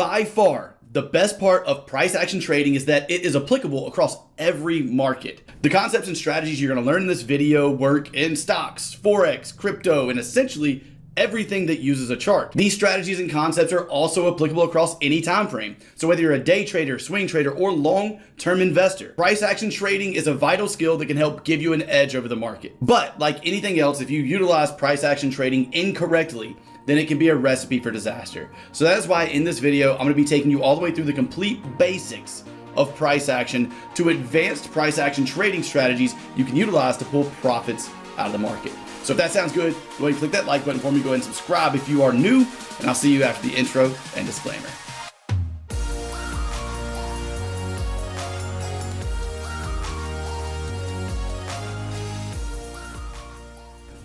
By far, the best part of price action trading is that it is applicable across every market. The concepts and strategies you're going to learn in this video work in stocks, forex, crypto, and essentially everything that uses a chart. These strategies and concepts are also applicable across any time frame. So whether you're a day trader, swing trader, or long-term investor, price action trading is a vital skill that can help give you an edge over the market. But like anything else, if you utilize price action trading incorrectly, then it can be a recipe for disaster. So that is why in this video, I'm going to be taking you all the way through the complete basics of price action to advanced price action trading strategies you can utilize to pull profits out of the market. So if that sounds good, go ahead and click that like button for me. Go ahead and subscribe if you are new, and I'll see you after the intro and disclaimer.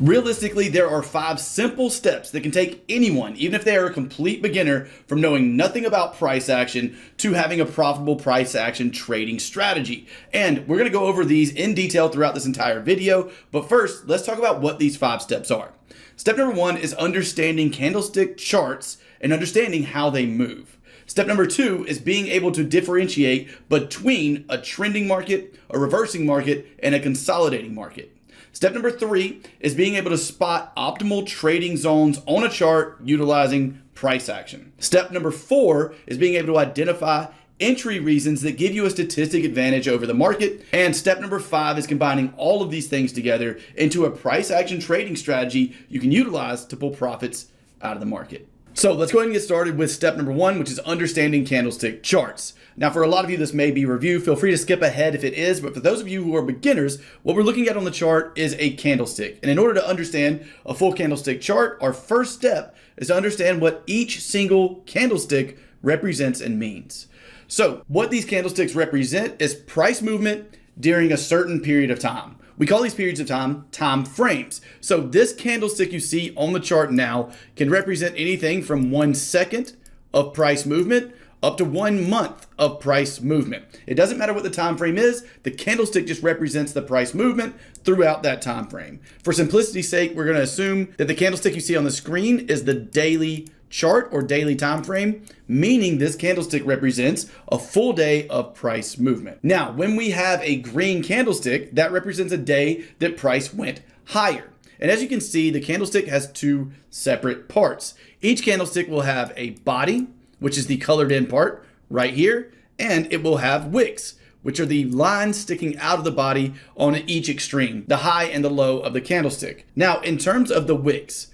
Realistically, there are 5 simple steps that can take anyone, even if they are a complete beginner, from knowing nothing about price action to having a profitable price action trading strategy. And we're going to go over these in detail throughout this entire video. But first, let's talk about what these 5 steps are. Step number 1 is understanding candlestick charts and understanding how they move. Step number 2 is being able to differentiate between a trending market, a reversing market, and a consolidating market. Step number 3 is being able to spot optimal trading zones on a chart utilizing price action. Step number 4 is being able to identify entry reasons that give you a statistic advantage over the market. And step number 5 is combining all of these things together into a price action trading strategy you can utilize to pull profits out of the market. So let's go ahead and get started with step number 1, which is understanding candlestick charts. Now, for a lot of you, this may be review. Feel free to skip ahead if it is, but for those of you who are beginners, what we're looking at on the chart is a candlestick. And in order to understand a full candlestick chart, our first step is to understand what each single candlestick represents and means. So what these candlesticks represent is price movement during a certain period of time. We call these periods of time frames. So this candlestick you see on the chart now can represent anything from 1 second of price movement up to 1 month of price movement. It doesn't matter what the time frame is. The candlestick just represents the price movement throughout that time frame. For simplicity's sake, we're going to assume that the candlestick you see on the screen is the daily chart or daily time frame, meaning this candlestick represents a full day of price movement. Now, when we have a green candlestick, that represents a day that price went higher. And as you can see, the candlestick has 2 separate parts. Each candlestick will have a body, which is the colored in part right here, and it will have wicks, which are the lines sticking out of the body on each extreme, the high and the low of the candlestick. Now, in terms of the wicks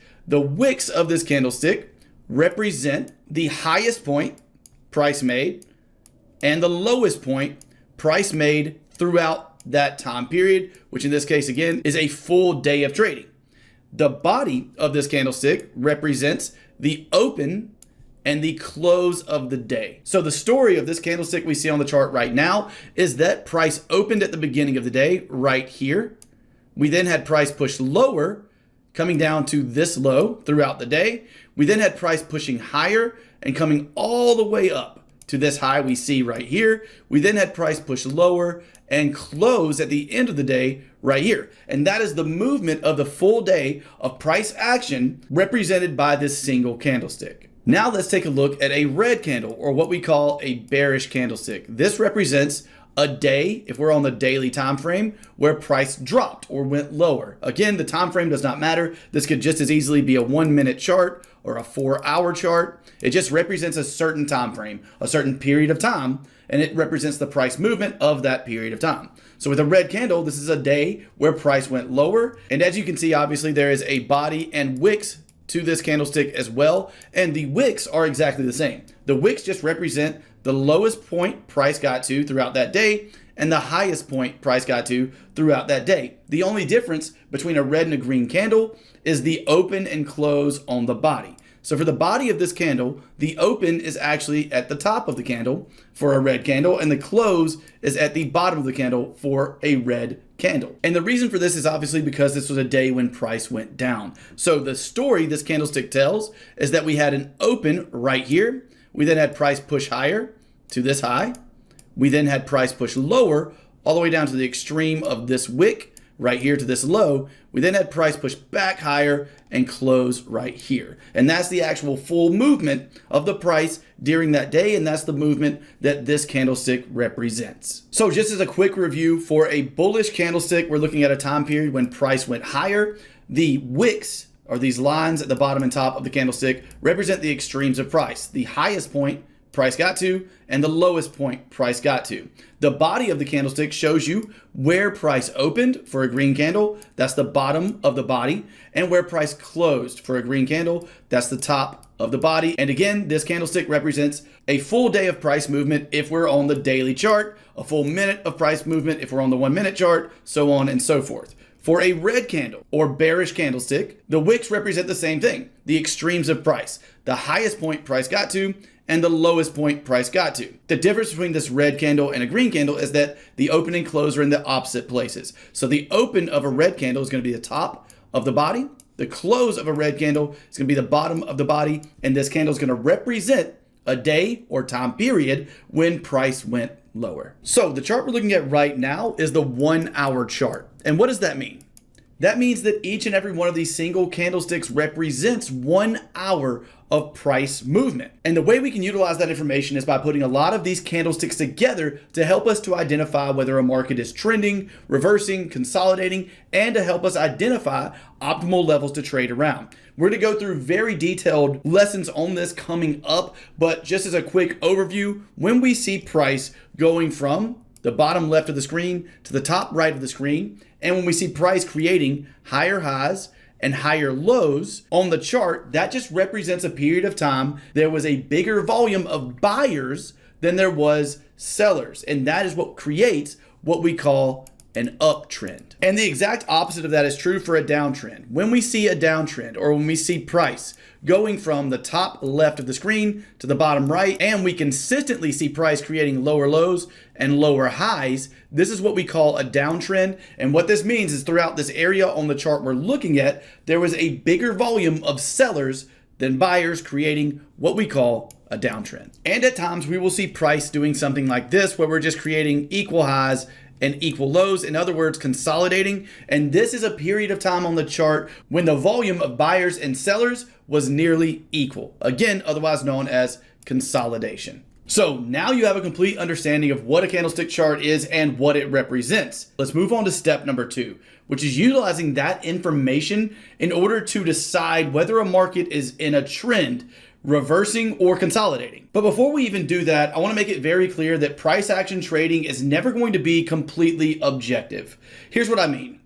of this candlestick represent the highest point, price made, and the lowest point, price made throughout that time period, which in this case, again, is a full day of trading. The body of this candlestick represents the open and the close of the day. So the story of this candlestick we see on the chart right now is that price opened at the beginning of the day right here. We then had price push lower, coming down to this low throughout the day. We then had price pushing higher and coming all the way up to this high we see right here. We then had price push lower and close at the end of the day right here. And that is the movement of the full day of price action represented by this single candlestick. Now let's take a look at a red candle, or what we call a bearish candlestick. This represents a day, if we're on the daily time frame, where price dropped or went lower. Again, the time frame does not matter. This could just as easily be a 1-minute chart or a 4-hour chart. It just represents a certain time frame, a certain period of time, and it represents the price movement of that period of time. So with a red candle, this is a day where price went lower. And as you can see, obviously there is a body and wicks to this candlestick as well. And the wicks are exactly the same. The wicks just represent the lowest point price got to throughout that day and the highest point price got to throughout that day. The only difference between a red and a green candle is the open and close on the body. So for the body of this candle, the open is actually at the top of the candle for a red candle, and the close is at the bottom of the candle for a red candle. And the reason for this is obviously because this was a day when price went down. So the story this candlestick tells is that we had an open right here. We then had price push higher to this high. We then had price push lower all the way down to the extreme of this wick right here to this low. We then had price push back higher and close right here. And that's the actual full movement of the price during that day. And that's the movement that this candlestick represents. So just as a quick review, for a bullish candlestick, we're looking at a time period when price went higher. The wicks, or these lines at the bottom and top of the candlestick, represent the extremes of price. The highest point price got to, and the lowest point price got to. The body of the candlestick shows you where price opened for a green candle, that's the bottom of the body, and where price closed for a green candle, that's the top of the body. And again, this candlestick represents a full day of price movement if we're on the daily chart, a full minute of price movement if we're on the 1 minute chart, so on and so forth. For a red candle or bearish candlestick, the wicks represent the same thing, the extremes of price, the highest point price got to and the lowest point price got to. The difference between this red candle and a green candle is that the open and close are in the opposite places. So the open of a red candle is going to be the top of the body. The close of a red candle is going to be the bottom of the body. And this candle is going to represent a day or time period when price went lower. So the chart we're looking at right now is the 1 hour chart. And what does that mean? That means that each and every one of these single candlesticks represents 1 hour of price movement. And the way we can utilize that information is by putting a lot of these candlesticks together to help us to identify whether a market is trending, reversing, consolidating, and to help us identify optimal levels to trade around. We're going to go through very detailed lessons on this coming up, but just as a quick overview, when we see price going from the bottom left of the screen to the top right of the screen, and when we see price creating higher highs and higher lows on the chart, that just represents a period of time there was a bigger volume of buyers than there was sellers. And that is what creates what we call an uptrend. And the exact opposite of that is true for a downtrend. When we see a downtrend, or when we see price going from the top left of the screen to the bottom right, and we consistently see price creating lower lows and lower highs, this is what we call a downtrend. And what this means is throughout this area on the chart we're looking at, there was a bigger volume of sellers than buyers, creating what we call a downtrend. And at times we will see price doing something like this, where we're just creating equal highs and equal lows, in other words, consolidating. And this is a period of time on the chart when the volume of buyers and sellers was nearly equal. Again, otherwise known as consolidation. So now you have a complete understanding of what a candlestick chart is and what it represents. Let's move on to step number 2, which is utilizing that information in order to decide whether a market is in a trend, reversing, or consolidating. But before we even do that, I want to make it very clear that price action trading is never going to be completely objective. Here's what I mean.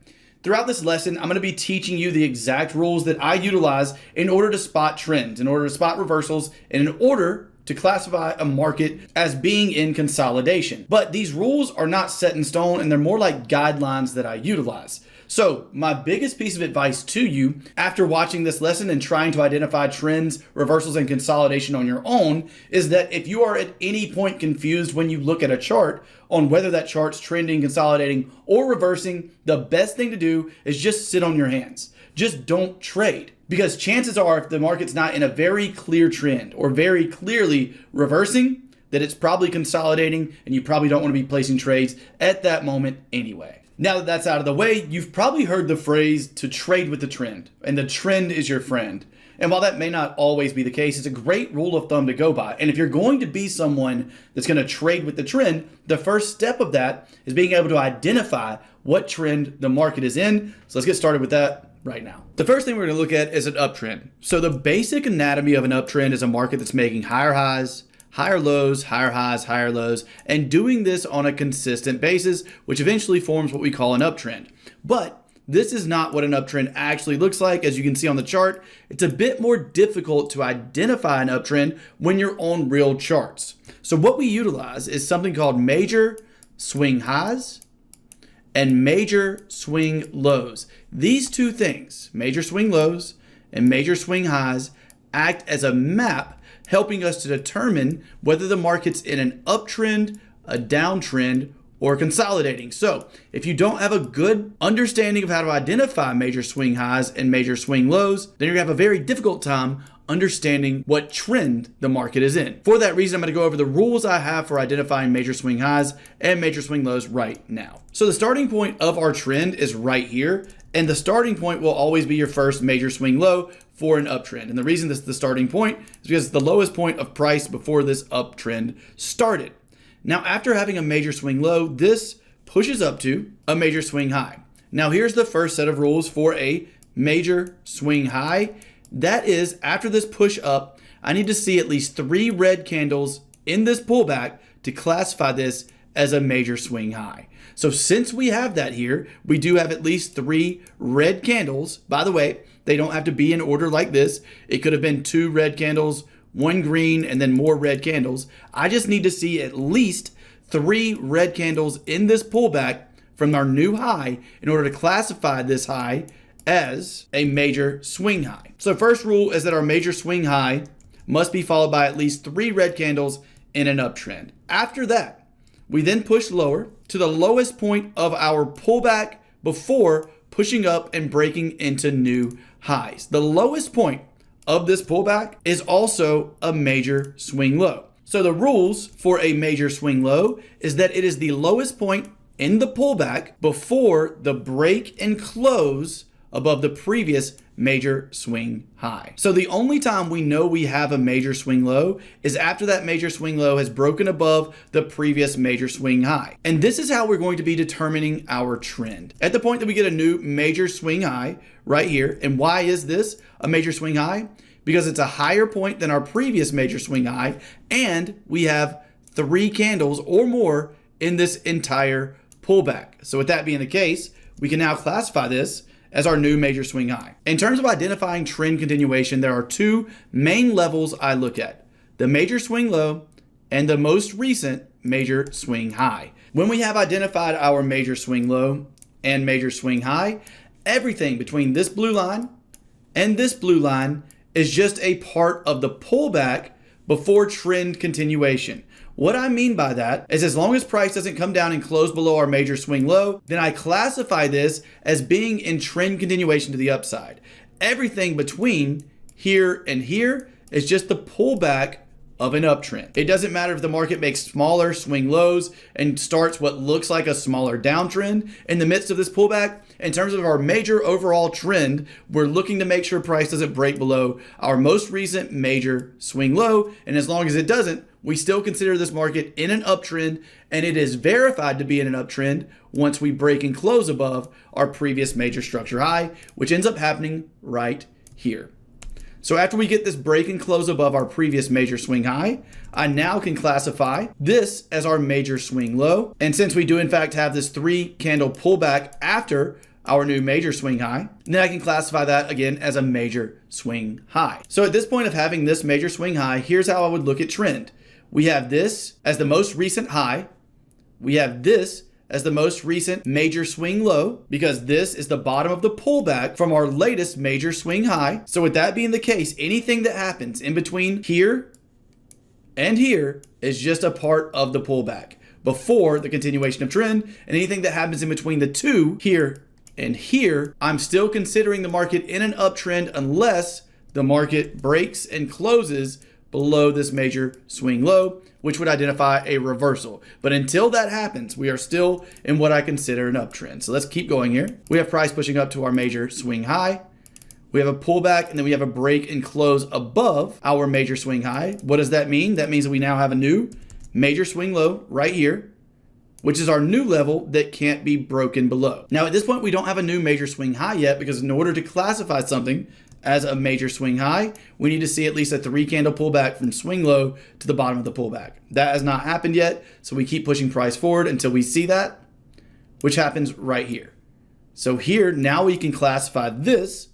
Throughout this lesson, I'm going to be teaching you the exact rules that I utilize in order to spot trends, in order to spot reversals, and in order to classify a market as being in consolidation. But these rules are not set in stone, and they're more like guidelines that I utilize. So my biggest piece of advice to you after watching this lesson and trying to identify trends, reversals, and consolidation on your own is that if you are at any point confused when you look at a chart on whether that chart's trending, consolidating, or reversing, the best thing to do is just sit on your hands. Just don't trade. Because chances are, if the market's not in a very clear trend or very clearly reversing, that it's probably consolidating, and you probably don't want to be placing trades at that moment anyway. Now that that's out of the way, you've probably heard the phrase to trade with the trend, and the trend is your friend. And while that may not always be the case, it's a great rule of thumb to go by. And if you're going to be someone that's going to trade with the trend, the first step of that is being able to identify what trend the market is in. So let's get started with that right now. The first thing we're going to look at is an uptrend. So the basic anatomy of an uptrend is a market that's making higher highs, higher lows, higher highs, higher lows, and doing this on a consistent basis, which eventually forms what we call an uptrend. But this is not what an uptrend actually looks like. As you can see on the chart, it's a bit more difficult to identify an uptrend when you're on real charts. So what we utilize is something called major swing highs and major swing lows. These two things, major swing lows and major swing highs, act as a map helping us to determine whether the market's in an uptrend, a downtrend, or consolidating. So if you don't have a good understanding of how to identify major swing highs and major swing lows, then you're gonna have a very difficult time understanding what trend the market is in. For that reason, I'm going to go over the rules I have for identifying major swing highs and major swing lows right now. So the starting point of our trend is right here, and the starting point will always be your first major swing low for an uptrend. And the reason this is the starting point is because it's the lowest point of price before this uptrend started. Now, after having a major swing low, this pushes up to a major swing high. Now, here's the first set of rules for a major swing high. That is, after this push up, I need to see at least 3 red candles in this pullback to classify this as a major swing high. So since we have that here, we do have at least 3 red candles. By the way, they don't have to be in order like this. It could have been 2 red candles, 1 green, and then more red candles. I just need to see at least 3 red candles in this pullback from our new high in order to classify this high as a major swing high. So first rule is that our major swing high must be followed by at least 3 red candles in an uptrend. After that, we then push lower to the lowest point of our pullback before pushing up and breaking into new highs. The lowest point of this pullback is also a major swing low. So the rules for a major swing low is that it is the lowest point in the pullback before the break and close above the previous major swing high. So the only time we know we have a major swing low is after that major swing low has broken above the previous major swing high. And this is how we're going to be determining our trend. At the point that we get a new major swing high right here, and why is this a major swing high? Because it's a higher point than our previous major swing high, and we have 3 candles or more in this entire pullback. So with that being the case, we can now classify this as our new major swing high. In terms of identifying trend continuation, there are 2 main levels I look at: the major swing low and the most recent major swing high. When we have identified our major swing low and major swing high, everything between this blue line and this blue line is just a part of the pullback before trend continuation. What I mean by that is as long as price doesn't come down and close below our major swing low, then I classify this as being in trend continuation to the upside. Everything between here and here is just the pullback of an uptrend. It doesn't matter if the market makes smaller swing lows and starts what looks like a smaller downtrend in the midst of this pullback. In terms of our major overall trend, we're looking to make sure price doesn't break below our most recent major swing low. And as long as it doesn't, we still consider this market in an uptrend, and it is verified to be in an uptrend once we break and close above our previous major structure high, which ends up happening right here. So after we get this break and close above our previous major swing high, I now can classify this as our major swing low. And since we do in fact have this 3 candle pullback after our new major swing high, then I can classify that again as a major swing high. So at this point of having this major swing high, here's how I would look at trend. We have this as the most recent high. We have this as the most recent major swing low, because this is the bottom of the pullback from our latest major swing high. So with that being the case, anything that happens in between here and here is just a part of the pullback before the continuation of trend. And anything that happens in between the 2 here and here, I'm still considering the market in an uptrend unless the market breaks and closes below this major swing low, which would identify a reversal. But until that happens, we are still in what I consider an uptrend. So let's keep going here. We have price pushing up to our major swing high. We have a pullback, and then we have a break and close above our major swing high. What does that mean? That means that we now have a new major swing low right here, which is our new level that can't be broken below. Now at this point, we don't have a new major swing high yet, because in order to classify something as a major swing high, we need to see at least a 3 candle pullback from swing low to the bottom of the pullback. That has not happened yet, so we keep pushing price forward until we see that, which happens right here. So here, now we can classify this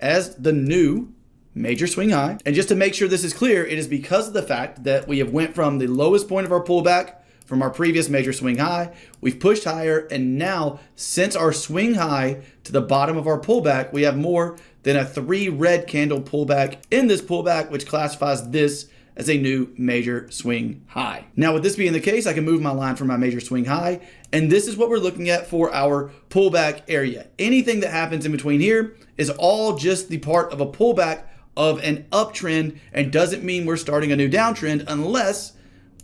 as the new major swing high. And just to make sure this is clear, it is because of the fact that we have went from the lowest point of our pullback from our previous major swing high, we've pushed higher, and now since our swing high to the bottom of our pullback, we have more than a 3 red candle pullback in this pullback, which classifies this as a new major swing high. Now with this being the case, I can move my line from my major swing high, and this is what we're looking at for our pullback area. Anything that happens in between here is all just the part of a pullback of an uptrend and doesn't mean we're starting a new downtrend unless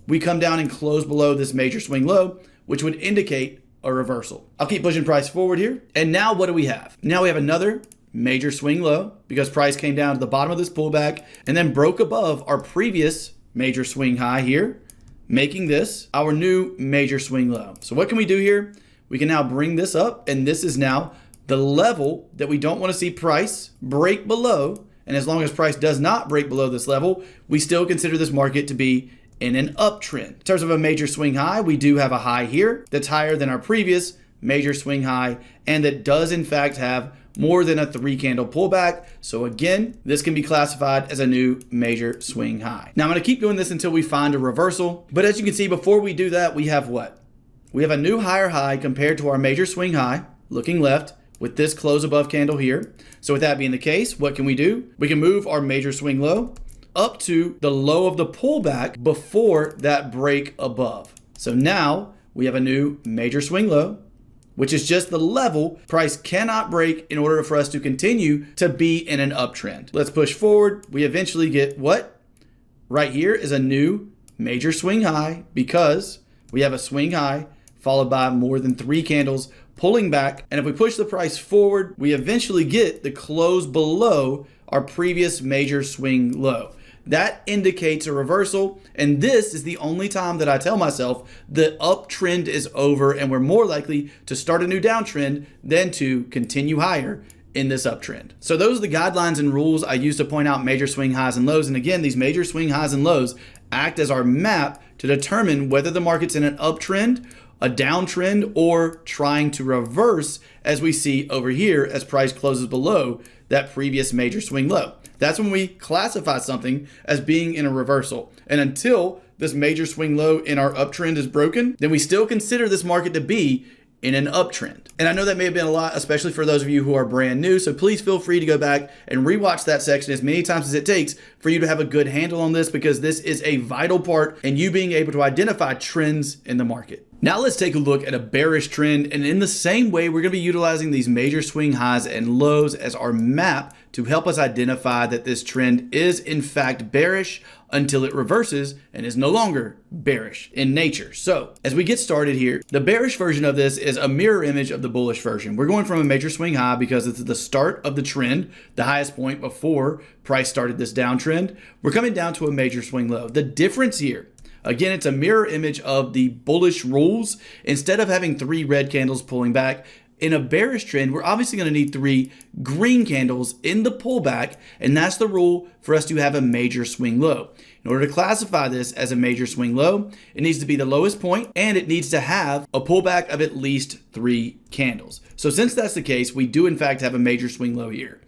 we come down and close below this major swing low, which would indicate a reversal. I'll keep pushing price forward here. And now what do we have? Now we have another major swing low because price came down to the bottom of this pullback and then broke above our previous major swing high here, making this our new major swing low. So what can we do here? We can now bring this up, and this is now the level that we don't want to see price break below. And as long as price does not break below this level, we still consider this market to be in an uptrend. In terms of a major swing high, we do have a high here that's higher than our previous major swing high, and that does in fact have more than a 3-candle pullback. So again, this can be classified as a new major swing high. Now I'm going to keep doing this until we find a reversal. But as you can see, before we do that, we have what? We have a new higher high compared to our major swing high, looking left, with this close above candle here. So with that being the case, what can we do? We can move our major swing low up to the low of the pullback before that break above. So now we have a new major swing low, which is just the level price cannot break in order for us to continue to be in an uptrend. Let's push forward. We eventually get what? Right here is a new major swing high because we have a swing high followed by more than 3 candles pulling back. And if we push the price forward, we eventually get the close below our previous major swing low. That indicates a reversal, and this is the only time that I tell myself the uptrend is over and we're more likely to start a new downtrend than to continue higher in this uptrend. So those are the guidelines and rules I use to point out major swing highs and lows. And again, these major swing highs and lows act as our map to determine whether the market's in an uptrend, a downtrend, or trying to reverse, as we see over here as price closes below that previous major swing low. That's when we classify something as being in a reversal. And until this major swing low in our uptrend is broken, then we still consider this market to be in an uptrend. And I know that may have been a lot, especially for those of you who are brand new. So please feel free to go back and rewatch that section as many times as it takes for you to have a good handle on this, because this is a vital part in you being able to identify trends in the market. Now let's take a look at a bearish trend. And in the same way, we're going to be utilizing these major swing highs and lows as our map to help us identify that this trend is in fact bearish until it reverses and is no longer bearish in nature. So as we get started here, the bearish version of this is a mirror image of the bullish version. We're going from a major swing high because it's the start of the trend, the highest point before price started this downtrend. We're coming down to a major swing low. The difference here, again, it's a mirror image of the bullish rules. Instead of having 3 red candles pulling back, in a bearish trend, we're obviously going to need 3 green candles in the pullback, and that's the rule for us to have a major swing low. In order to classify this as a major swing low, it needs to be the lowest point, and it needs to have a pullback of at least 3 candles. So since that's the case, we do in fact have a major swing low here.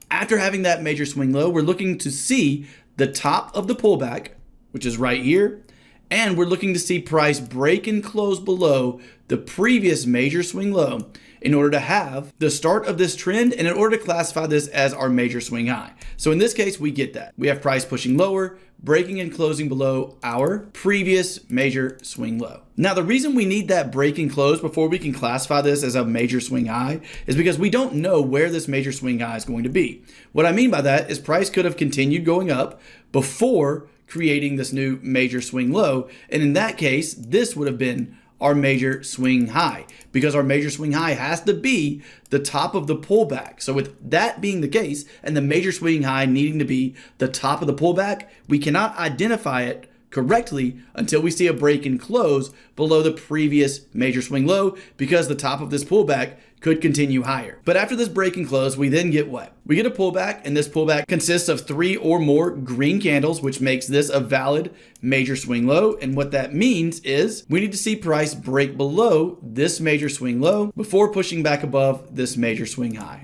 After having that major swing low, we're looking to see the top of the pullback, which is right here, and we're looking to see price break and close below the previous major swing low in order to have the start of this trend and in order to classify this as our major swing high. So in this case, we get that. We have price pushing lower, breaking and closing below our previous major swing low. Now, the reason we need that break and close before we can classify this as a major swing high is because we don't know where this major swing high is going to be. What I mean by that is price could have continued going up before creating this new major swing low. And in that case, this would have been our major swing high, because our major swing high has to be the top of the pullback. So with that being the case and the major swing high needing to be the top of the pullback, we cannot identify it correctly until we see a break and close below the previous major swing low, because the top of this pullback could continue higher. But after this break and close, we then get what? We get a pullback, and this pullback consists of 3 or more green candles, which makes this a valid major swing low. And what that means is we need to see price break below this major swing low before pushing back above this major swing high.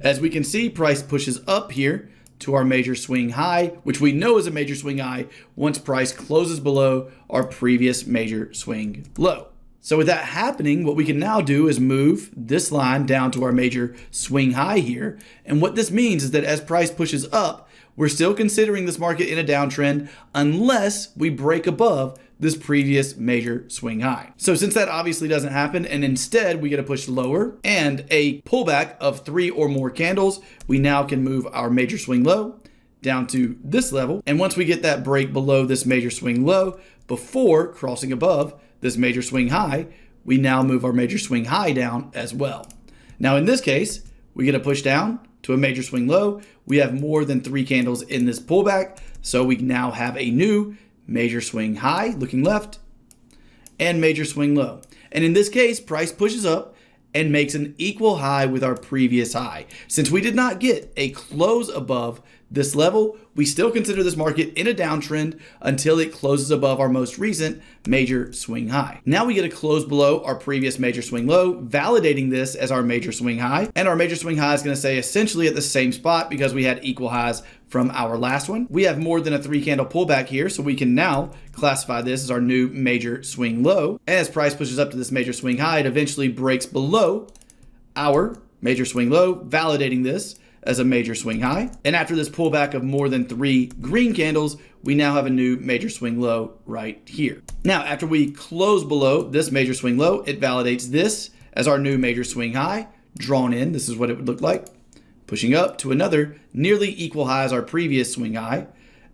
As we can see, price pushes up here to our major swing high, which we know is a major swing high once price closes below our previous major swing low. So with that happening, what we can now do is move this line down to our major swing high here. And what this means is that as price pushes up, we're still considering this market in a downtrend unless we break above this previous major swing high. So since that obviously doesn't happen, and instead we get a push lower and a pullback of 3 or more candles, we now can move our major swing low down to this level. And once we get that break below this major swing low, before crossing above this major swing high, we now move our major swing high down as well. Now in this case, we get a push down to a major swing low. We have more than 3 candles in this pullback. So we now have a new major swing high looking left and major swing low. And in this case, price pushes up and makes an equal high with our previous high. Since we did not get a close above this level, we still consider this market in a downtrend until it closes above our most recent major swing high. Now we get a close below our previous major swing low, validating this as our major swing high. And our major swing high is going to stay essentially at the same spot because we had equal highs from our last one. We have more than a 3 candle pullback here, so we can now classify this as our new major swing low. And as price pushes up to this major swing high, it eventually breaks below our major swing low, validating this as a major swing high. And after this pullback of more than 3 green candles, we now have a new major swing low right here. Now, after we close below this major swing low, it validates this as our new major swing high, drawn in. This is what it would look like. Pushing up to another nearly equal high as our previous swing high,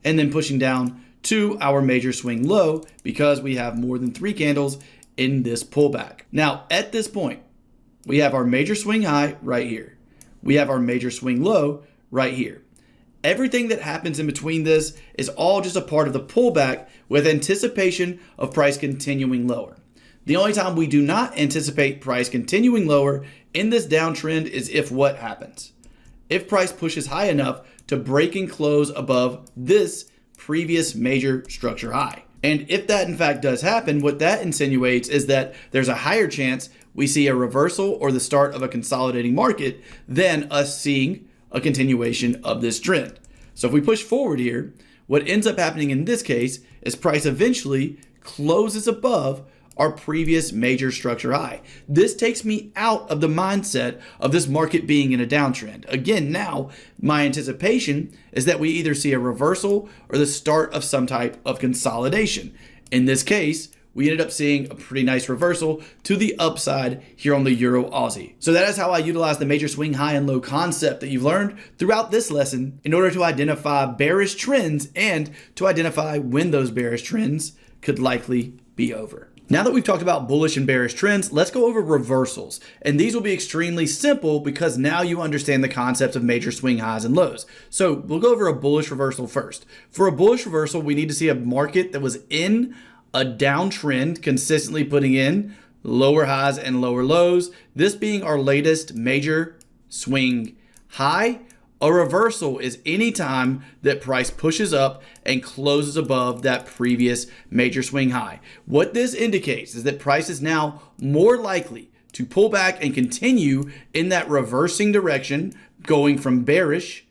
and then pushing down to our major swing low because we have more than 3 candles in this pullback. Now, at this point, we have our major swing high right here. We have our major swing low right here. Everything that happens in between this is all just a part of the pullback with anticipation of price continuing lower. The only time we do not anticipate price continuing lower in this downtrend is if what happens? If price pushes high enough to break and close above this previous major structure high. And if that in fact does happen, what that insinuates is that there's a higher chance we see a reversal or the start of a consolidating market than us seeing a continuation of this trend. So if we push forward here, what ends up happening in this case is price eventually closes above our previous major structure high. This takes me out of the mindset of this market being in a downtrend. Again, now my anticipation is that we either see a reversal or the start of some type of consolidation. In this case, we ended up seeing a pretty nice reversal to the upside here on the Euro Aussie. So that is how I utilize the major swing high and low concept that you've learned throughout this lesson in order to identify bearish trends and to identify when those bearish trends could likely be over. Now that we've talked about bullish and bearish trends, let's go over reversals. And these will be extremely simple because now you understand the concepts of major swing highs and lows. So we'll go over a bullish reversal first. For a bullish reversal, we need to see a market that was in a downtrend, consistently putting in lower highs and lower lows. This being our latest major swing high. A reversal is any time that price pushes up and closes above that previous major swing high. What this indicates is that price is now more likely to pull back and continue in that reversing direction, going from bearish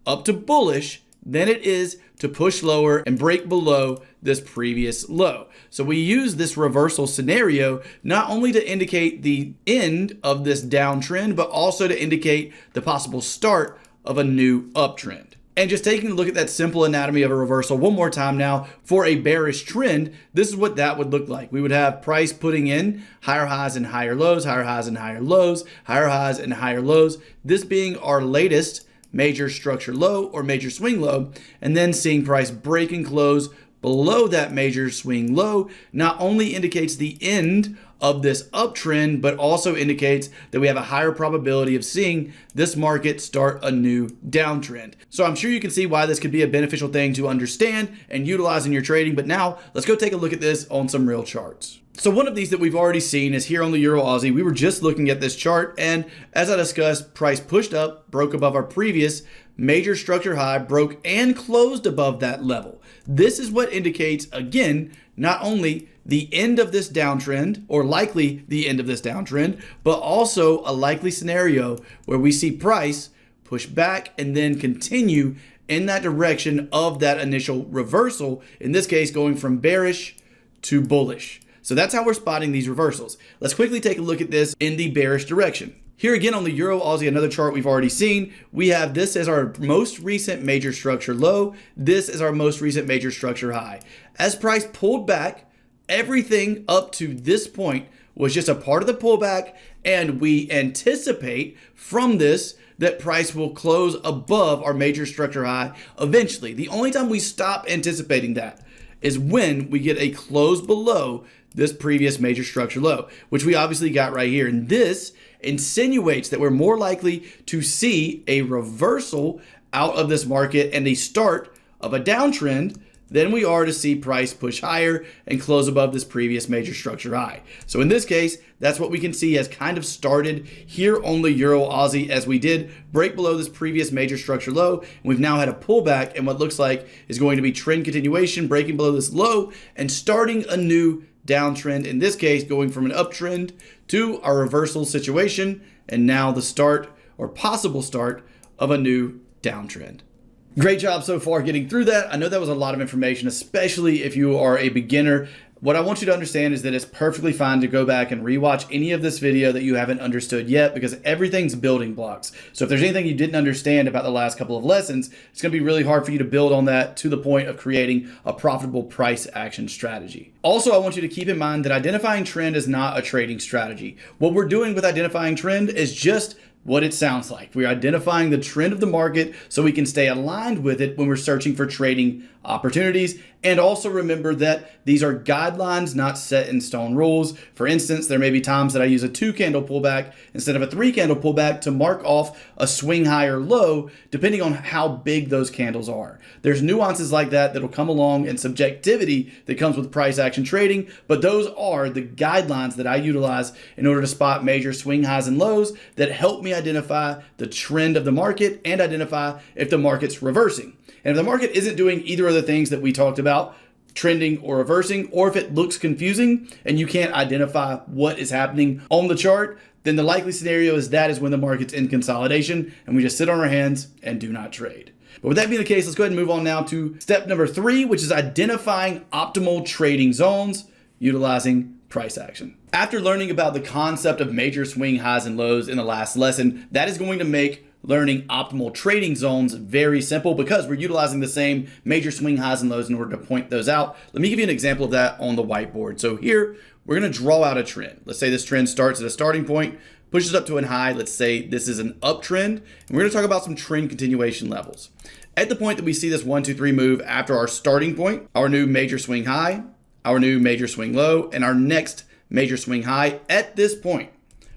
up to bullish, than it is to push lower and break below this previous low. So we use this reversal scenario not only to indicate the end of this downtrend, but also to indicate the possible start of a new uptrend. And just taking a look at that simple anatomy of a reversal one more time now, for a bearish trend, this is what that would look like. We would have price putting in higher highs and higher lows, higher highs and higher lows, higher highs and higher lows, this being our latest major structure low or major swing low, and then seeing price break and close below that major swing low not only indicates the end of this uptrend, but also indicates that we have a higher probability of seeing this market start a new downtrend. So I'm sure you can see why this could be a beneficial thing to understand and utilize in your trading. But now let's go take a look at this on some real charts. So one of these that we've already seen is here on the Euro Aussie. We were just looking at this chart, and as I discussed, price pushed up, broke above our previous major structure high, broke and closed above that level. This is what indicates, again, not only the end of this downtrend, or likely the end of this downtrend, but also a likely scenario where we see price push back and then continue in that direction of that initial reversal, in this case going from bearish to bullish. So that's how we're spotting these reversals. Let's quickly take a look at this in the bearish direction. Here again on the Euro Aussie, another chart we've already seen, we have this as our most recent major structure low. This is our most recent major structure high. As price pulled back, everything up to this point was just a part of the pullback, and we anticipate from this that price will close above our major structure high eventually. The only time we stop anticipating that is when we get a close below this previous major structure low, which we obviously got right here. And this insinuates that we're more likely to see a reversal out of this market and a start of a downtrend than we are to see price push higher and close above this previous major structure high. So in this case, that's what we can see has kind of started here on the Euro Aussie, as we did break below this previous major structure low. And we've now had a pullback and what looks like is going to be trend continuation, breaking below this low and starting a new downtrend. In this case, going from an uptrend to a reversal situation, and now the start or possible start of a new downtrend. Great job so far getting through that. I know that was a lot of information, especially if you are a beginner. What I want you to understand is that it's perfectly fine to go back and rewatch any of this video that you haven't understood yet, because everything's building blocks. So if there's anything you didn't understand about the last couple of lessons, it's going to be really hard for you to build on that to the point of creating a profitable price action strategy. Also, I want you to keep in mind that identifying trend is not a trading strategy. What we're doing with identifying trend is just what it sounds like. We're identifying the trend of the market so we can stay aligned with it when we're searching for trading opportunities. And also remember that these are guidelines, not set in stone rules. For instance, there may be times that I use a 2-candle pullback instead of a 3-candle pullback to mark off a swing high or low, depending on how big those candles are. There's nuances like that that'll come along, and subjectivity that comes with price action trading, but those are the guidelines that I utilize in order to spot major swing highs and lows that help me identify the trend of the market and identify if the market's reversing. And if the market isn't doing either of the things that we talked about, trending or reversing, or if it looks confusing and you can't identify what is happening on the chart, then the likely scenario is that is when the market's in consolidation and we just sit on our hands and do not trade. But with that being the case, let's go ahead and move on now to step number 3, which is identifying optimal trading zones utilizing price action. After learning about the concept of major swing highs and lows in the last lesson, that is going to make learning optimal trading zones very simple, because we're utilizing the same major swing highs and lows in order to point those out. Let me give you an example of that on the whiteboard. So here, we're going to draw out a trend. Let's say this trend starts at a starting point, pushes up to a high. Let's say this is an uptrend, and we're going to talk about some trend continuation levels. At the point that we see this 1, 2, 3 move after our starting point, our new major swing high, our new major swing low, and our next major swing high, at this point,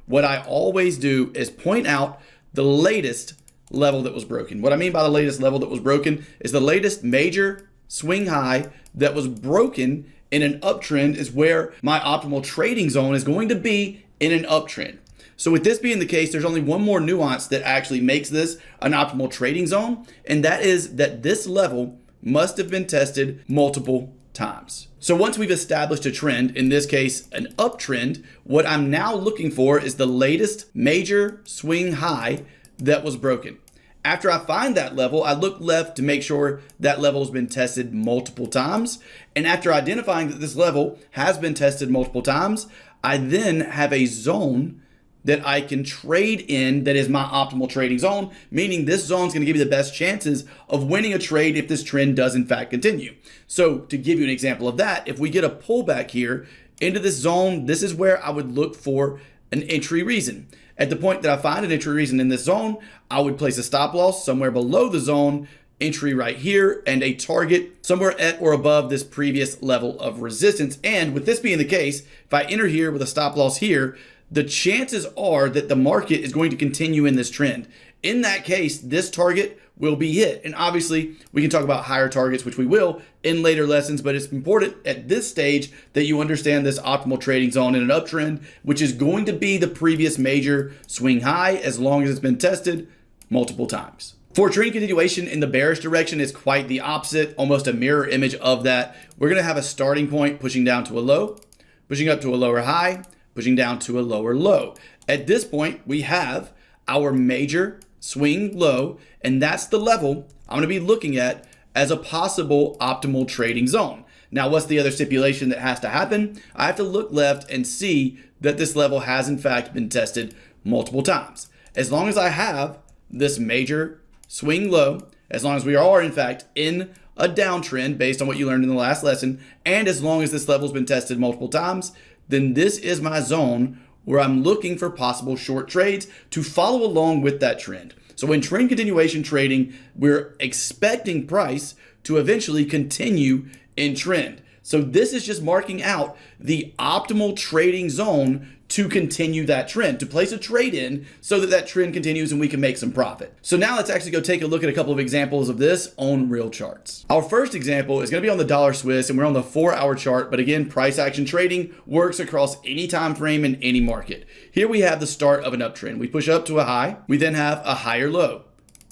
what I always do is point out the latest level that was broken. What I mean by the latest level that was broken is the latest major swing high that was broken in an uptrend is where my optimal trading zone is going to be in an uptrend. So with this being the case, there's only one more nuance that actually makes this an optimal trading zone, and that is that this level must have been tested multiple times. So once we've established a trend, in this case an uptrend, what I'm now looking for is the latest major swing high that was broken. After I find that level, I look left to make sure that level has been tested multiple times. And after identifying that this level has been tested multiple times, I then have a zone that I can trade in that is my optimal trading zone, meaning this zone is going to give you the best chances of winning a trade if this trend does in fact continue. So to give you an example of that, if we get a pullback here into this zone, this is where I would look for an entry reason. At the point that I find an entry reason in this zone, I would place a stop loss somewhere below the zone entry right here, and a target somewhere at or above this previous level of resistance. And with this being the case, if I enter here with a stop loss here, the chances are that the market is going to continue in this trend. In that case, this target will be hit. And obviously, we can talk about higher targets, which we will in later lessons, but it's important at this stage that you understand this optimal trading zone in an uptrend, which is going to be the previous major swing high as long as it's been tested multiple times. For trend continuation in the bearish direction, is quite the opposite, almost a mirror image of that. We're going to have a starting point pushing down to a low, pushing up to a lower high, pushing down to a lower low. At this point, we have our major swing low, and that's the level I'm going to be looking at as a possible optimal trading zone. Now, what's the other stipulation that has to happen? I have to look left and see that this level has in fact been tested multiple times. As long as I have this major swing low, as long as we are in fact in a downtrend based on what you learned in the last lesson, and as long as this level's been tested multiple times, then this is my zone where I'm looking for possible short trades to follow along with that trend. So in trend continuation trading, we're expecting price to eventually continue in trend. So this is just marking out the optimal trading zone to continue that trend, to place a trade in so that that trend continues and we can make some profit. So now let's actually go take a look at a couple of examples of this on real charts. Our first example is going to be on the dollar Swiss, and we're on the 4-hour chart, but again, price action trading works across any time frame in any market. Here we have the start of an uptrend. We push up to a high, we then have a higher low.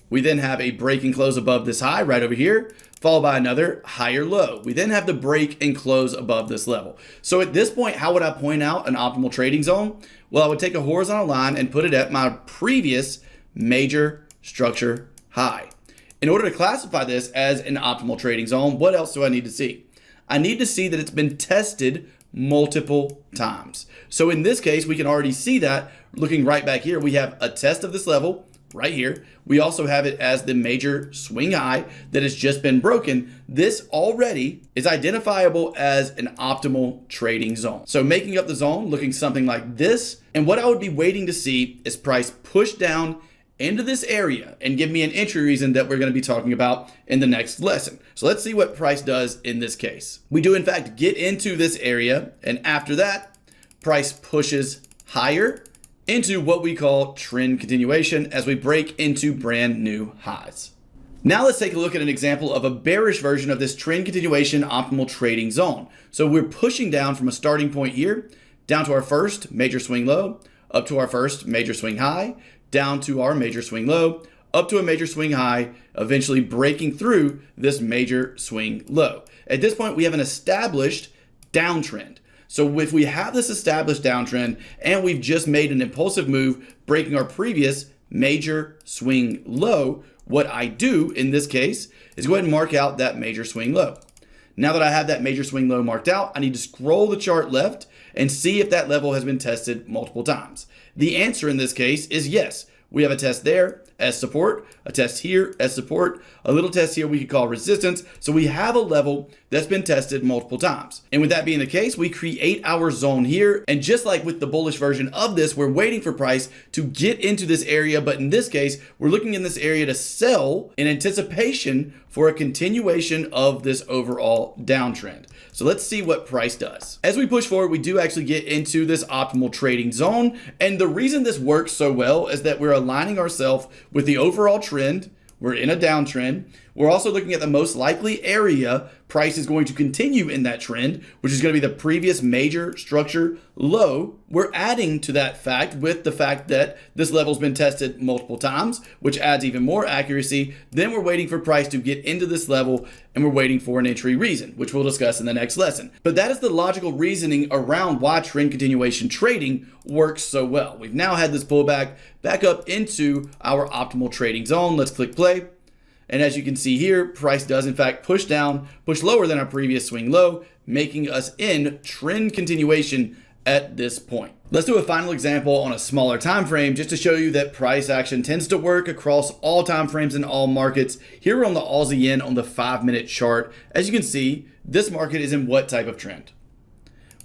We then have a break and close above this high right over here, followed by another higher low. We then have the break and close above this level. So at this point, how would I point out an optimal trading zone? Well, I would take a horizontal line and put it at my previous major structure high. In order to classify this as an optimal trading zone, what else do I need to see? I need to see that it's been tested multiple times. So in this case, we can already see that looking right back here, we have a test of this level right here. We also have it as the major swing high that has just been broken. This already is identifiable as an optimal trading zone. So making up the zone looking something like this. And what I would be waiting to see is price push down into this area and give me an entry reason that we're going to be talking about in the next lesson. So let's see what price does in this case. We do in fact get into this area, and after that, price pushes higher into what we call trend continuation as we break into brand new highs. Now let's take a look at an example of a bearish version of this trend continuation optimal trading zone. So we're pushing down from a starting point here, down to our first major swing low, up to our first major swing high, down to our major swing low, up to a major swing high, eventually breaking through this major swing low. At this point, we have an established downtrend. So if we have this established downtrend and we've just made an impulsive move, breaking our previous major swing low, what I do in this case is go ahead and mark out that major swing low. Now that I have that major swing low marked out, I need to scroll the chart left and see if that level has been tested multiple times. The answer in this case is yes. We have a test there as support, a test here as support, a little test here we could call resistance. So we have a level that's been tested multiple times. And with that being the case, we create our zone here. And just like with the bullish version of this, we're waiting for price to get into this area. But in this case, we're looking in this area to sell in anticipation for a continuation of this overall downtrend. So let's see what price does. As we push forward, we do actually get into this optimal trading zone. And the reason this works so well is that we're aligning ourselves with the overall trend. We're in a downtrend. We're also looking at the most likely area price is going to continue in that trend, which is going to be the previous major structure low. We're adding to that fact with the fact that this level's been tested multiple times, which adds even more accuracy. Then we're waiting for price to get into this level, and we're waiting for an entry reason, which we'll discuss in the next lesson. But that is the logical reasoning around why trend continuation trading works so well. We've now had this pullback back up into our optimal trading zone. Let's click play. And as you can see here, price does in fact push down, push lower than our previous swing low, making us in trend continuation at this point. Let's do a final example on a smaller time frame just to show you that price action tends to work across all time frames in all markets. Here we're on the Aussie yen on the 5-minute chart. As you can see, this market is in what type of trend?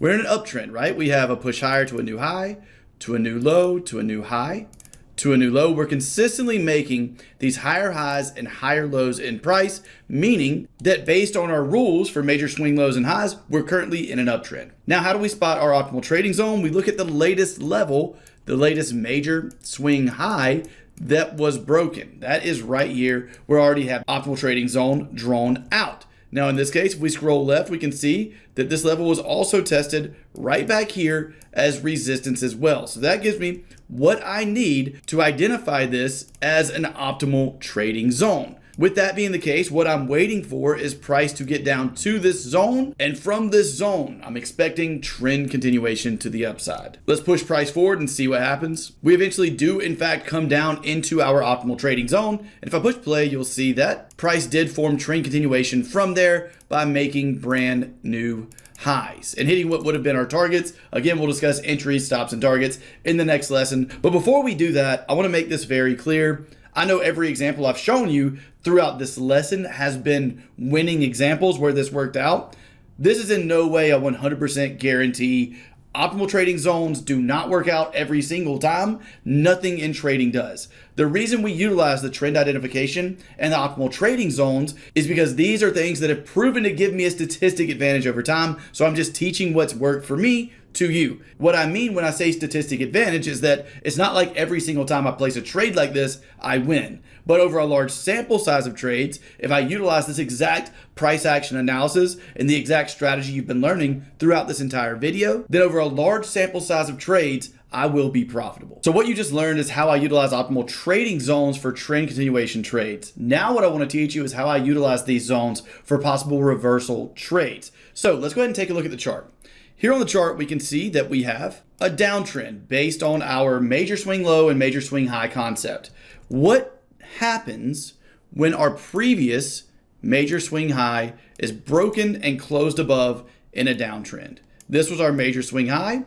We're in an uptrend, right? We have a push higher to a new high, to a new low, to a new high, to a new low. We're consistently making these higher highs and higher lows in price, meaning that based on our rules for major swing lows and highs, we're currently in an uptrend. Now, how do we spot our optimal trading zone? We look at the latest level, the latest major swing high that was broken. That is right here. We already have optimal trading zone drawn out. Now, in this case, if we scroll left, we can see that this level was also tested right back here as resistance as well. So that gives me what I need to identify this as an optimal trading zone. With that being the case, what I'm waiting for is price to get down to this zone. And from this zone, I'm expecting trend continuation to the upside. Let's push price forward and see what happens. We eventually do, in fact, come down into our optimal trading zone. And if I push play, you'll see that price did form trend continuation from there by making brand new highs and hitting what would have been our targets. Again, we'll discuss entries, stops, and targets in the next lesson. But before we do that, I want to make this very clear. I know every example I've shown you throughout this lesson has been winning examples where this worked out. This is in no way a 100% guarantee. Optimal trading zones do not work out every single time. Nothing in trading does. The reason we utilize the trend identification and the optimal trading zones is because these are things that have proven to give me a statistic advantage over time. So I'm just teaching what's worked for me to you. What I mean when I say statistic advantage is that it's not like every single time I place a trade like this, I win. But over a large sample size of trades, if I utilize this exact price action analysis and the exact strategy you've been learning throughout this entire video, then over a large sample size of trades, I will be profitable. So what you just learned is how I utilize optimal trading zones for trend continuation trades. Now what I want to teach you is how I utilize these zones for possible reversal trades. So let's go ahead and take a look at the chart. Here on the chart, we can see that we have a downtrend based on our major swing low and major swing high concept. What happens when our previous major swing high is broken and closed above in a downtrend? This was our major swing high.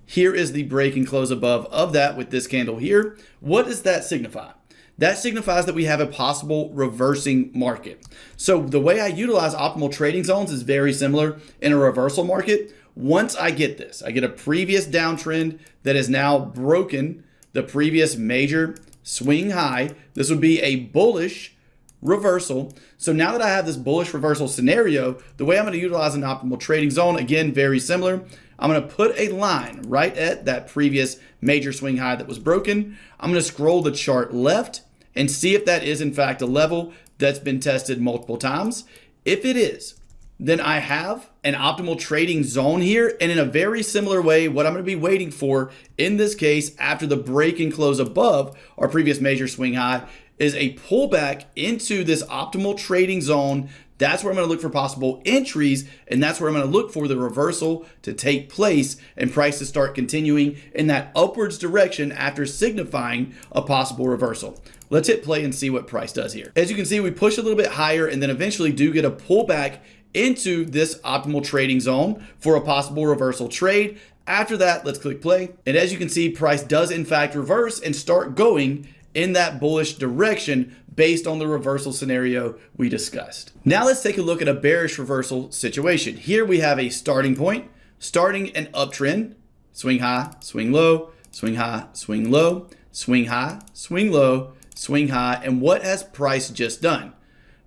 Here is the break and close above of that with this candle here. What does that signify? That signifies that we have a possible reversing market. So the way I utilize optimal trading zones is very similar in a reversal market. Once I get this, I get a previous downtrend that is now broken the previous major swing high. This would be a bullish reversal. So now that I have this bullish reversal scenario, the way I'm going to utilize an optimal trading zone, again, very similar. I'm going to put a line right at that previous major swing high that was broken. I'm going to scroll the chart left and see if that is in fact a level that's been tested multiple times. If it is, then I have an optimal trading zone here. And in a very similar way, what I'm going to be waiting for in this case, after the break and close above our previous major swing high, is a pullback into this optimal trading zone. That's where I'm going to look for possible entries, and that's where I'm going to look for the reversal to take place and price to start continuing in that upwards direction after signifying a possible reversal. Let's hit play and see what price does here. As you can see, we push a little bit higher and then eventually do get a pullback into this optimal trading zone for a possible reversal trade. After that, let's click play. And as you can see, price does in fact reverse and start going in that bullish direction based on the reversal scenario we discussed. Now let's take a look at a bearish reversal situation. Here we have a starting point, starting an uptrend, swing high, swing low, swing high, swing low, swing high, swing low, swing high. And what has price just done?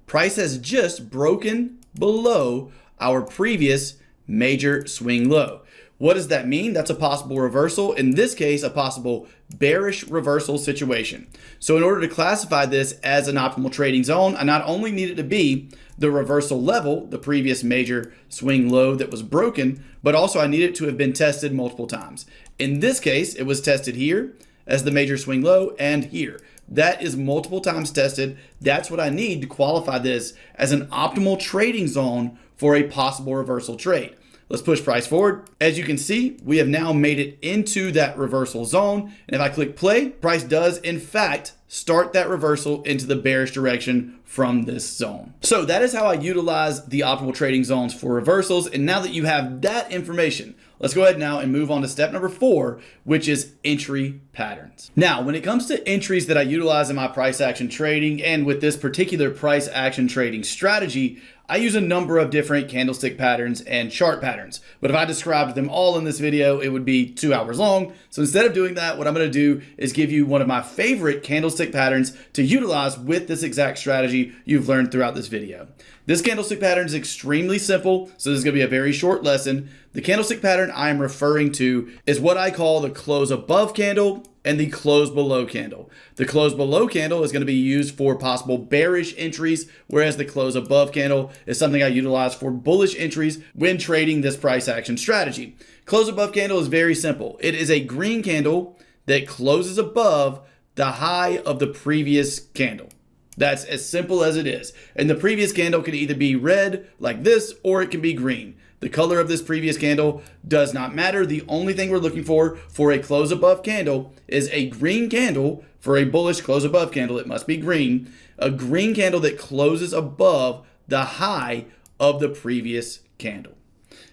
Price has just broken below our previous major swing low. What does that mean? That's a possible reversal. In this case, a possible bearish reversal situation. So in order to classify this as an optimal trading zone, I not only need it to be the reversal level, the previous major swing low that was broken, but also I need it to have been tested multiple times. In this case, it was tested here as the major swing low and here. That is multiple times tested. That's what I need to qualify this as an optimal trading zone for a possible reversal trade. Let's push price forward. As you can see, we have now made it into that reversal zone. And if I click play, price does in fact start that reversal into the bearish direction from this zone. So that is how I utilize the optimal trading zones for reversals. And now that you have that information, let's go ahead now and move on to step number 4, which is entry patterns. Now, when it comes to entries that I utilize in my price action trading and with this particular price action trading strategy, I use a number of different candlestick patterns and chart patterns, but if I described them all in this video, it would be 2 hours long. So instead of doing that, what I'm going to do is give you one of my favorite candlestick patterns to utilize with this exact strategy you've learned throughout this video. This candlestick pattern is extremely simple, so this is going to be a very short lesson. The candlestick pattern I am referring to is what I call the close above candle and the close below candle. The close below candle is going to be used for possible bearish entries, whereas the close above candle is something I utilize for bullish entries when trading this price action strategy. Close above candle is very simple. It is a green candle that closes above the high of the previous candle. That's as simple as it is. And the previous candle can either be red like this, or it can be green. The color of this previous candle does not matter. The only thing we're looking for a close above candle is a green candle. For a bullish close above candle, it must be green. A green candle that closes above the high of the previous candle.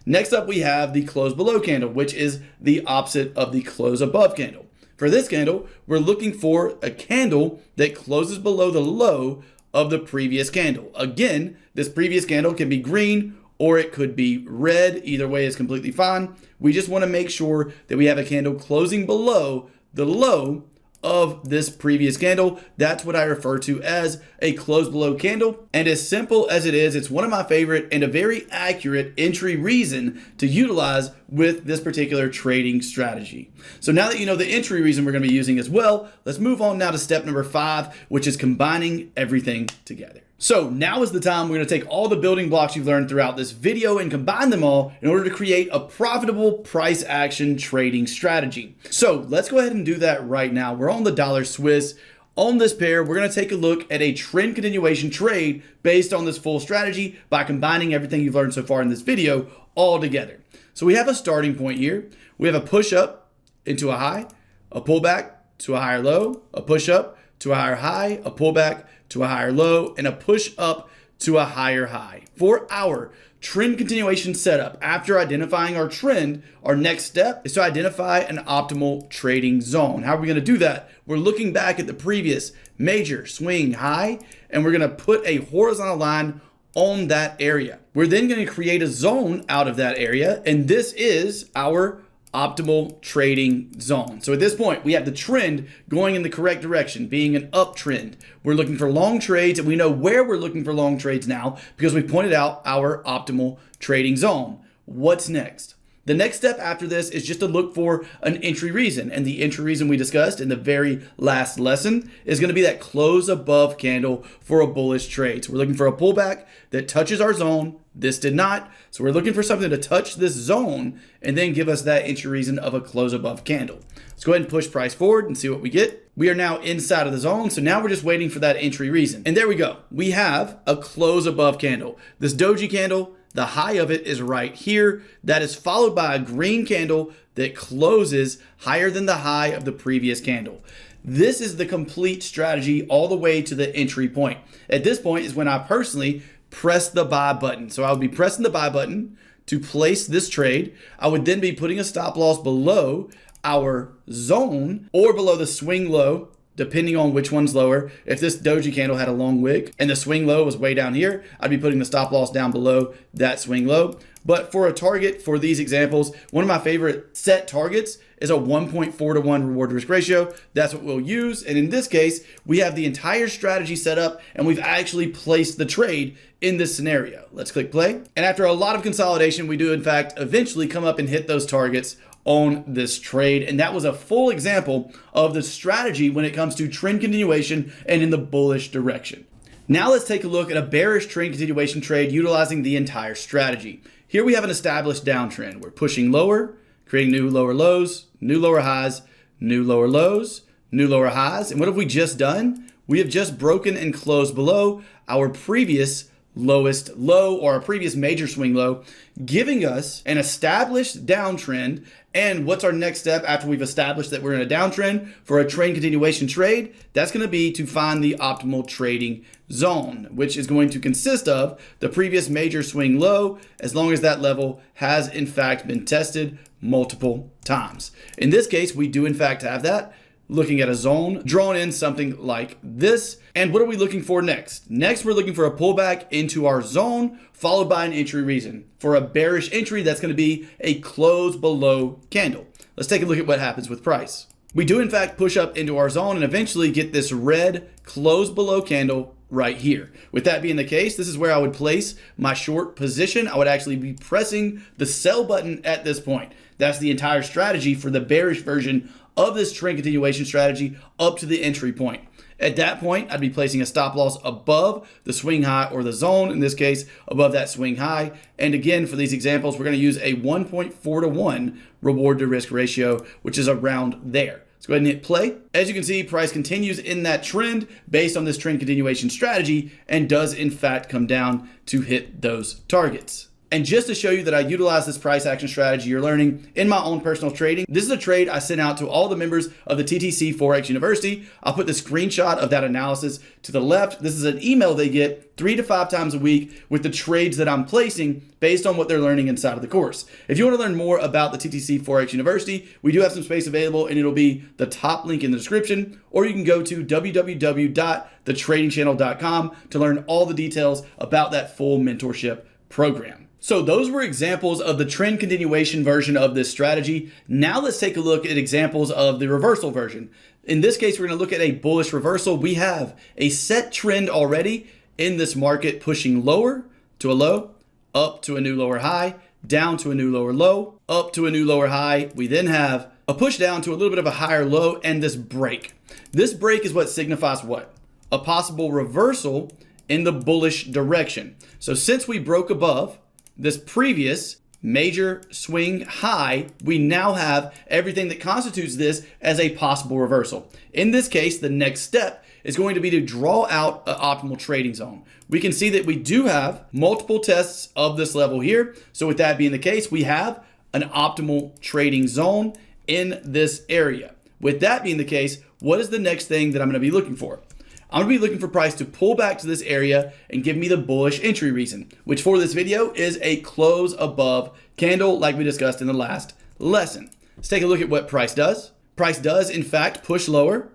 Next up, we have the close below candle, which is the opposite of the close above candle. For this candle, we're looking for a candle that closes below the low of the previous candle. Again, this previous candle can be green or it could be red. Either way is completely fine. We just want to make sure that we have a candle closing below the low of this previous candle. That's what I refer to as a close below candle. And as simple as it is, it's one of my favorite and a very accurate entry reason to utilize with this particular trading strategy. So now that you know the entry reason we're going to be using as well, let's move on now to step number 5, which is combining everything together. So now is the time we're going to take all the building blocks you've learned throughout this video and combine them all in order to create a profitable price action trading strategy. So let's go ahead and do that right now. We're on the dollar Swiss. On this pair, we're going to take a look at a trend continuation trade based on this full strategy by combining everything you've learned so far in this video all together. So we have a starting point here. We have a push up into a high, a pullback to a higher low, a push up to a higher high, a pullback to a higher low, and a push up to a higher high. For our trend continuation setup, after identifying our trend, our next step is to identify an optimal trading zone. How are we going to do that? We're looking back at the previous major swing high, and we're going to put a horizontal line on that area. We're then going to create a zone out of that area, and this is our optimal trading zone. So at this point, we have the trend going in the correct direction, being an uptrend. We're looking for long trades, and we know where we're looking for long trades now because we pointed out our optimal trading zone. What's next? The next step after this is just to look for an entry reason. And the entry reason we discussed in the very last lesson is going to be that close above candle for a bullish trade. So we're looking for a pullback that touches our zone. This did not. So we're looking for something to touch this zone and then give us that entry reason of a close above candle. Let's go ahead and push price forward and see what we get. We are now inside of the zone. So now we're just waiting for that entry reason. And there we go. We have a close above candle. This doji candle, the high of it is right here. That is followed by a green candle that closes higher than the high of the previous candle. This is the complete strategy all the way to the entry point. At this point is when I personally press the buy button. So I would be pressing the buy button to place this trade. I would then be putting a stop loss below our zone or below the swing low, depending on which one's lower. If this doji candle had a long wick and the swing low was way down here, I'd be putting the stop loss down below that swing low. But for a target for these examples, one of my favorite set targets is a 1.4 to 1 reward risk ratio. That's what we'll use. And in this case, we have the entire strategy set up and we've actually placed the trade in this scenario. Let's click play. And after a lot of consolidation, we do in fact eventually come up and hit those targets on this trade. And that was a full example of the strategy when it comes to trend continuation and in the bullish direction. Now let's take a look at a bearish trend continuation trade utilizing the entire strategy. Here we have an established downtrend. We're pushing lower, creating new lower lows, new lower highs, new lower lows, new lower highs. And what have we just done? We have just broken and closed below our previous lowest low or our previous major swing low, giving us an established downtrend. And what's our next step after we've established that we're in a downtrend for a trend continuation trade? That's going to be to find the optimal trading zone, which is going to consist of the previous major swing low, as long as that level has in fact been tested multiple times. In this case, we do in fact have that. Looking at a zone drawn in something like this. And what are we looking for next? Next, we're looking for a pullback into our zone, followed by an entry reason. For a bearish entry, that's going to be a close below candle. Let's take a look at what happens with price. We do in fact push up into our zone and eventually get this red close below candle right here. With that being the case, this is where I would place my short position. I would actually be pressing the sell button at this point. That's the entire strategy for the bearish version of this trend continuation strategy up to the entry point. At that point, I'd be placing a stop loss above the swing high or the zone, in this case, above that swing high. And again, for these examples, we're going to use a 1.4 to 1 reward to risk ratio, which is around there. Let's go ahead and hit play. As you can see, price continues in that trend based on this trend continuation strategy and does in fact come down to hit those targets. And just to show you that I utilize this price action strategy you're learning in my own personal trading, this is a trade I sent out to all the members of the TTC Forex University. I'll put the screenshot of that analysis to the left. This is an email they get 3 to 5 times a week with the trades that I'm placing based on what they're learning inside of the course. If you want to learn more about the TTC Forex University, we do have some space available and it'll be the top link in the description, or you can go to www.thetradingchannel.com to learn all the details about that full mentorship program. So those were examples of the trend continuation version of this strategy. Now let's take a look at examples of the reversal version. In this case, we're going to look at a bullish reversal. We have a set trend already in this market pushing lower to a low, up to a new lower high, down to a new lower low, up to a new lower high. We then have a push down to a little bit of a higher low and this break. This break is what signifies what? A possible reversal in the bullish direction. So since we broke above this previous major swing high, we now have everything that constitutes this as a possible reversal. In this case, the next step is going to be to draw out an optimal trading zone. We can see that we do have multiple tests of this level here. So with that being the case, we have an optimal trading zone in this area. With that being the case, what is the next thing that I'm going to be looking for? I'm going to be looking for price to pull back to this area and give me the bullish entry reason, which for this video is a close above candle like we discussed in the last lesson. Let's take a look at what price does. Price does, in fact, push lower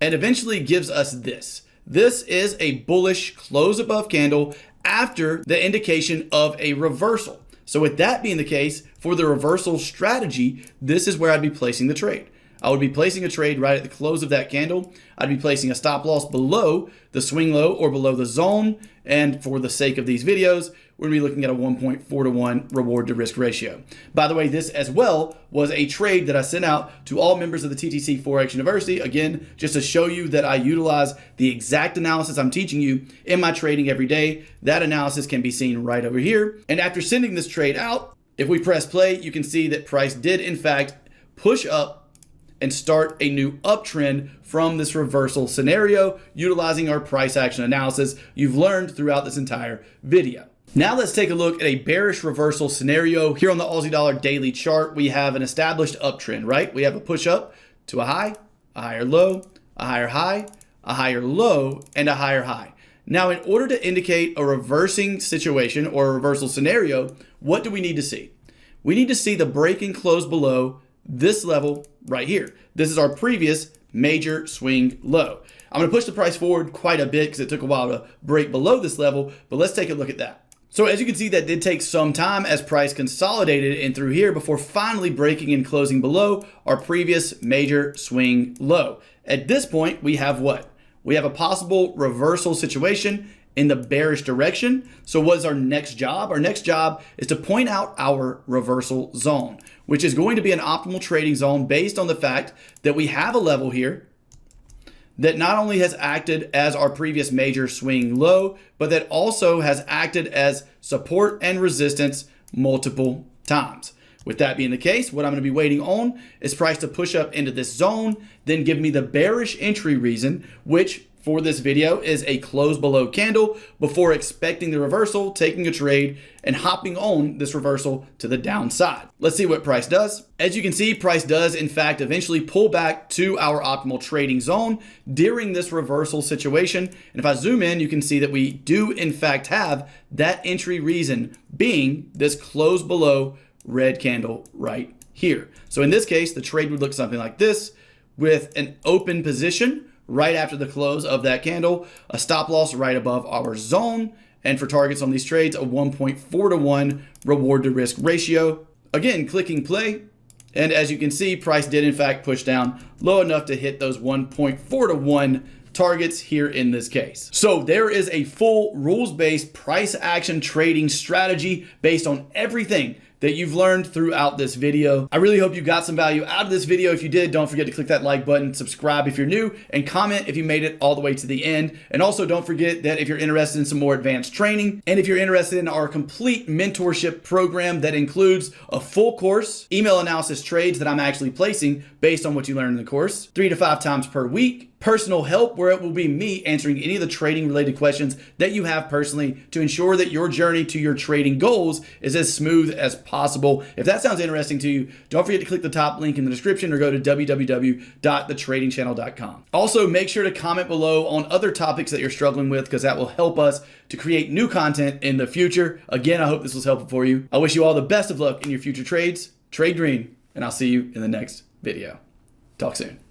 and eventually gives us this. This is a bullish close above candle after the indication of a reversal. So with that being the case, for the reversal strategy, this is where I'd be placing the trade. I would be placing a trade right at the close of that candle. I'd be placing a stop loss below the swing low or below the zone. And for the sake of these videos, we're going to be looking at a 1.4 to 1 reward to risk ratio. By the way, this as well was a trade that I sent out to all members of the TTC Forex University. Again, just to show you that I utilize the exact analysis I'm teaching you in my trading every day. That analysis can be seen right over here. And after sending this trade out, if we press play, you can see that price did in fact push up and start a new uptrend from this reversal scenario utilizing our price action analysis you've learned throughout this entire video. Now let's take a look at a bearish reversal scenario. Here on the Aussie dollar daily chart, we have an established uptrend, right? We have a push up to a high, a higher low, a higher low, and a higher high. Now, in order to indicate a reversing situation or a reversal scenario, what do we need to see? We need to see the break and close below this level right here. This is our previous major swing low. I'm going to push the price forward quite a bit because it took a while to break below this level, but let's take a look at that. So as you can see, that did take some time as price consolidated in through here before finally breaking and closing below our previous major swing low. At this point, we have what? We have a possible reversal situation in the bearish direction. So what is our next job? Our next job is to point out our reversal zone, which is going to be an optimal trading zone based on the fact that we have a level here that not only has acted as our previous major swing low, but that also has acted as support and resistance multiple times. With that being the case, what I'm going to be waiting on is price to push up into this zone, then give me the bearish entry reason, which for this video is a close below candle before expecting the reversal, taking a trade, and hopping on this reversal to the downside. Let's see what price does. As you can see, price does in fact eventually pull back to our optimal trading zone during this reversal situation. And if I zoom in, you can see that we do in fact have that entry reason being this close below red candle right here. So in this case, the trade would look something like this with an open position right after the close of that candle, a stop loss right above our zone, and for targets on these trades, a 1.4 to 1 reward to risk ratio. Again, clicking play, and as you can see, price did in fact push down low enough to hit those 1.4 to 1 targets here in this case. So there is a full rules-based price action trading strategy based on everything that you've learned throughout this video. I really hope you got some value out of this video. If you did, don't forget to click that like button, subscribe if you're new, and comment if you made it all the way to the end. And also don't forget that if you're interested in some more advanced training, and if you're interested in our complete mentorship program that includes a full course, email analysis trades that I'm actually placing based on what you learned in the course, 3 to 5 times per week, personal help, where it will be me answering any of the trading related questions that you have personally to ensure that your journey to your trading goals is as smooth as possible. If that sounds interesting to you, don't forget to click the top link in the description or go to www.thetradingchannel.com. Also, make sure to comment below on other topics that you're struggling with, because that will help us to create new content in the future. Again, I hope this was helpful for you. I wish you all the best of luck in your future trades. Trade green, and I'll see you in the next video. Talk soon.